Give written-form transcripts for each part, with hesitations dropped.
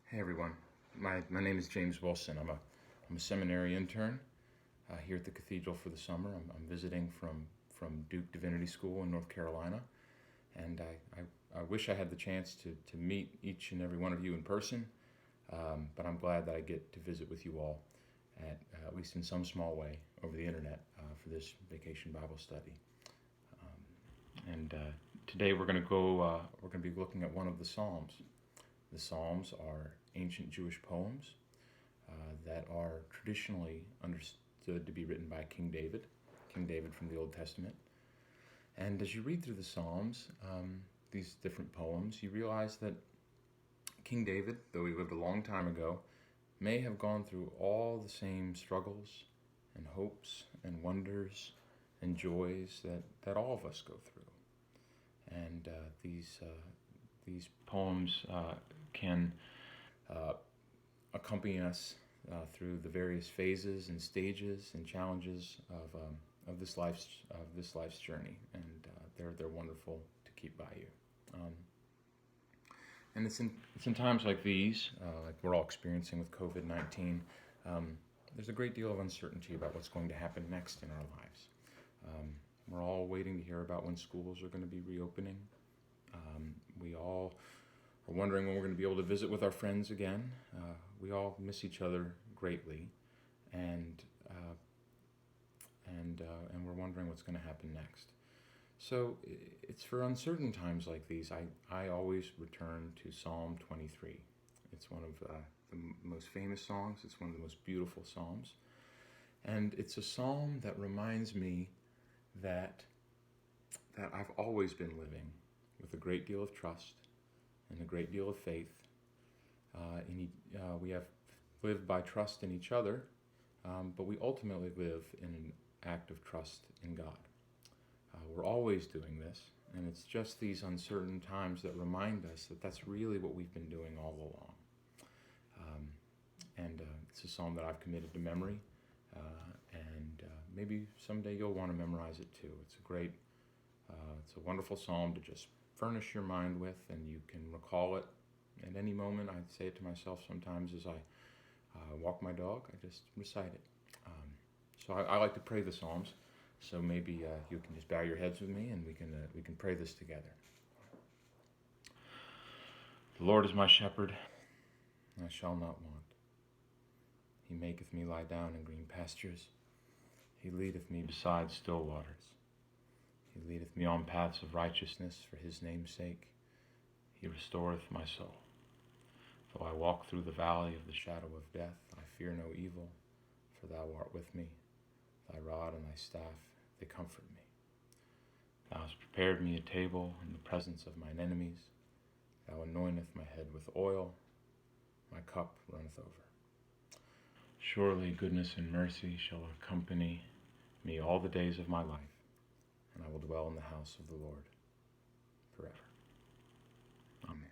Hey everyone, my name is James Wilson. I'm a seminary intern here at the Cathedral for the summer. I'm visiting from Duke Divinity School in North Carolina, and I wish I had the chance to meet each and every one of you in person, but I'm glad that I get to visit with you all at least in some small way over the internet for this vacation Bible study. And today we're going to go. We're going to be looking at one of the Psalms. The Psalms are ancient Jewish poems that are traditionally understood to be written by King David from the Old Testament. And as you read through the Psalms, these different poems, you realize that King David, though he lived a long time ago, may have gone through all the same struggles and hopes and wonders and joys that all of us go through. And these poems can accompany us through the various phases and stages and challenges of this life's journey, and they're wonderful to keep by you. And it's in times like these, like we're all experiencing with COVID-19. There's a great deal of uncertainty about what's going to happen next in our lives. We're all waiting to hear about when schools are going to be reopening. We all are wondering when we're going to be able to visit with our friends again. We all miss each other greatly, and we're wondering what's going to happen next. So it's for uncertain times like these, I always return to Psalm 23. It's one of the most famous songs. It's one of the most beautiful psalms. And it's a psalm that reminds me that I've always been living with a great deal of trust and a great deal of faith. We have lived by trust in each other, but we ultimately live in an act of trust in God. We're always doing this, and it's just these uncertain times that remind us that that's really what we've been doing all along. It's a psalm that I've committed to memory, and maybe someday you'll want to memorize it too. It's a wonderful psalm to just furnish your mind with, and you can recall it at any moment. I say it to myself sometimes as I walk my dog. I just recite it. So I like to pray the Psalms. So maybe you can just bow your heads with me, and we can pray this together. The Lord is my shepherd, I shall not want. He maketh me lie down in green pastures. He leadeth me beside still waters. He leadeth me on paths of righteousness for his name's sake. He restoreth my soul. Though I walk through the valley of the shadow of death, I fear no evil, for thou art with me. Thy rod and thy staff, they comfort me. Thou hast prepared me a table in the presence of mine enemies. Thou anointest my head with oil. My cup runneth over. Surely goodness and mercy shall accompany me all the days of my life, and I will dwell in the house of the Lord forever. Amen.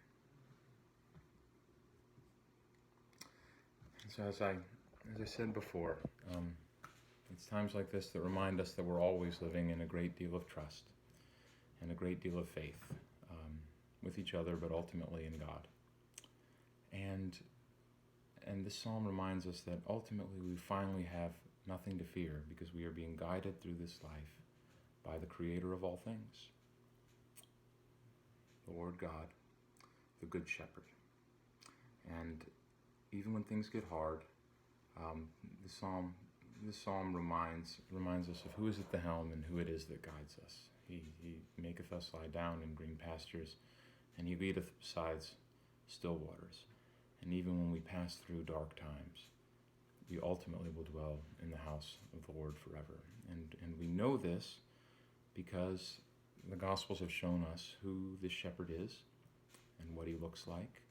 So as I said before, it's times like this that remind us that we're always living in a great deal of trust and a great deal of faith with each other, but ultimately in God. And this psalm reminds us that ultimately we finally have nothing to fear because we are being guided through this life by the Creator of all things, the Lord God, the Good Shepherd. And even when things get hard, this psalm reminds us of who is at the helm and who it is that guides us. He maketh us lie down in green pastures, and he leadeth beside still waters. And even when we pass through dark times, we ultimately will dwell in the house of the Lord forever. And we know this because the Gospels have shown us who this shepherd is and what he looks like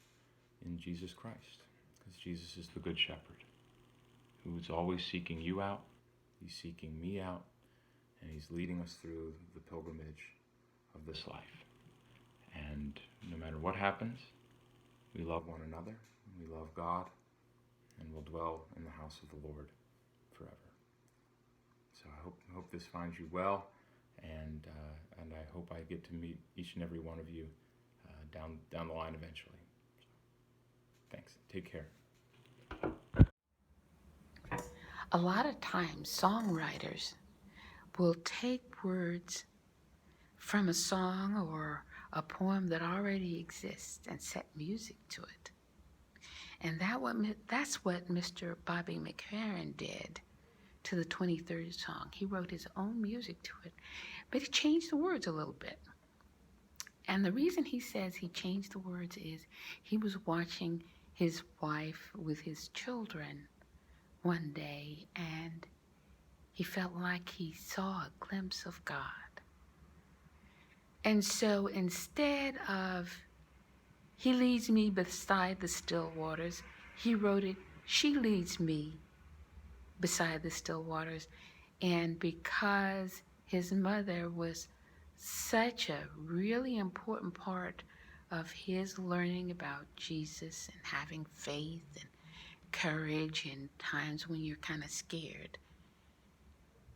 in Jesus Christ. Because Jesus is the Good Shepherd who is always seeking you out, he's seeking me out, and he's leading us through the pilgrimage of this life. And no matter what happens, we love one another, we love God, and we'll dwell in the house of the Lord forever. So I hope this finds you well, and I hope I get to meet each and every one of you down the line eventually. Thanks. Take care. A lot of times, songwriters will take words from a song or a poem that already exists and set music to it. And that's what Mr. Bobby McFerrin did to the 23rd song. He wrote his own music to it, but he changed the words a little bit. And the reason he says he changed the words is he was watching his wife with his children one day, and he felt like he saw a glimpse of God. And so instead of "He leads me beside the still waters," he wrote it, "She leads me beside the still waters." And because his mother was such a really important part of his learning about Jesus and having faith and courage in times when you're kind of scared,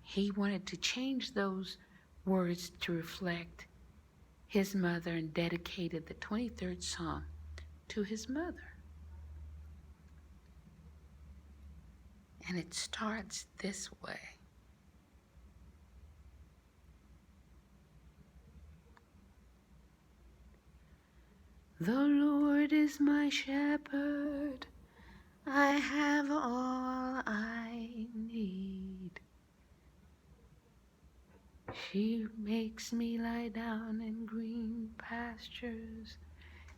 he wanted to change those words to reflect his mother and dedicated the 23rd song to his mother. And it starts this way. The Lord is my shepherd, I have all I need. She makes me lie down in green pastures,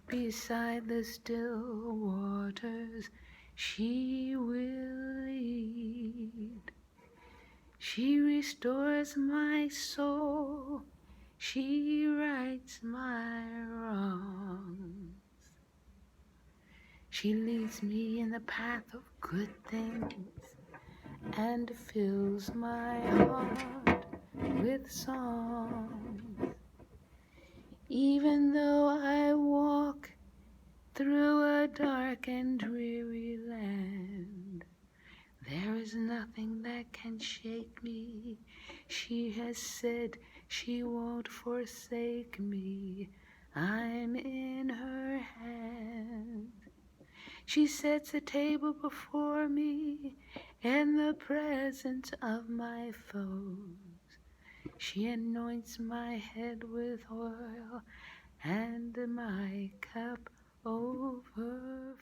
beside the still waters she will lead. She restores my soul, she rights my wrongs. She leads me in the path of good things and fills my heart with songs. Even though I walk through a dark and dreary land, there is nothing that can shake me. She has said she won't forsake me. I'm in her hand. She sets a table before me in the presence of my foes. She anoints my head with oil, and my cup overflows.